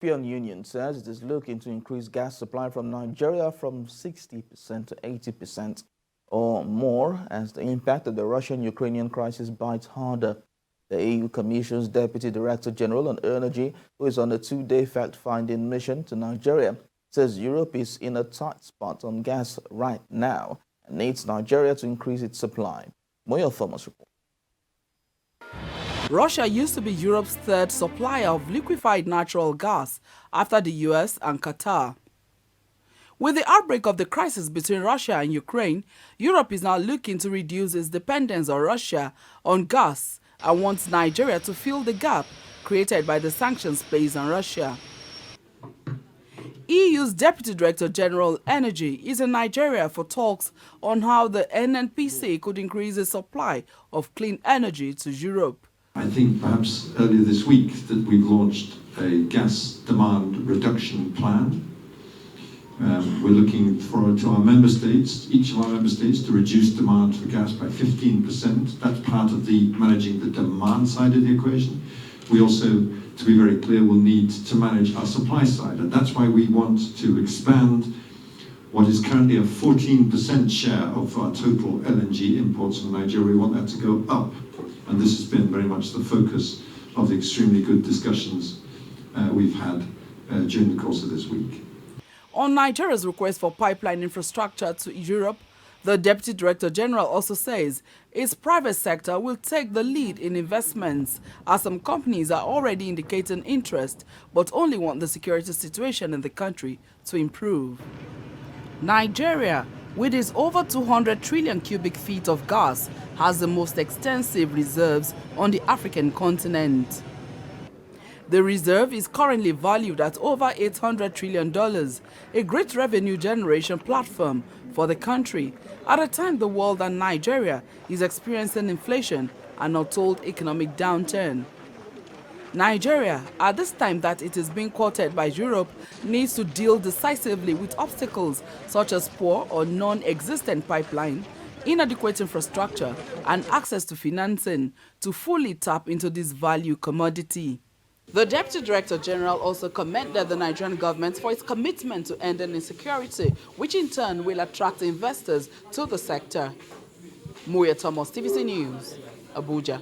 European Union says it is looking to increase gas supply from Nigeria from 60% to 80% or more as the impact of the Russian-Ukrainian crisis bites harder. The EU Commission's Deputy Director General on Energy, who is on a two-day fact-finding mission to Nigeria, says Europe is in a tight spot on gas right now and needs Nigeria to increase its supply. Moyo Thomas report. Russia used to be Europe's third supplier of liquefied natural gas after the US and Qatar. With the outbreak of the crisis between Russia and Ukraine, Europe is now looking to reduce its dependence on Russia on gas and wants Nigeria to fill the gap created by the sanctions placed on Russia. EU's Deputy Director General Energy is in Nigeria for talks on how the NNPC could increase its supply of clean energy to Europe. I think perhaps earlier this week that we've launched a gas demand reduction plan. We're looking to our member states, each of our member states, to reduce demand for gas by 15%. That's part of the managing the demand side of the equation. We also, to be very clear, will need to manage our supply side, and that's why we want to expand what is currently a 14% share of our total LNG imports from Nigeria. We want that to go up, and this has been very much the focus of the extremely good discussions we've had during the course of this week. On Nigeria's request for pipeline infrastructure to Europe, the Deputy Director General also says its private sector will take the lead in investments, as some companies are already indicating interest but only want the security situation in the country to improve. Nigeria, with its over 200 trillion cubic feet of gas, has the most extensive reserves on the African continent. The reserve is currently valued at over $800 trillion, a great revenue generation platform for the country at a time the world and Nigeria is experiencing inflation and untold economic downturn. Nigeria, at this time that it is being courted by Europe, needs to deal decisively with obstacles such as poor or non-existent pipeline, inadequate infrastructure, and access to financing to fully tap into this value commodity. The Deputy Director General also commended the Nigerian government for its commitment to ending insecurity, which in turn will attract investors to the sector. Moyo Thomas, TVC News, Abuja.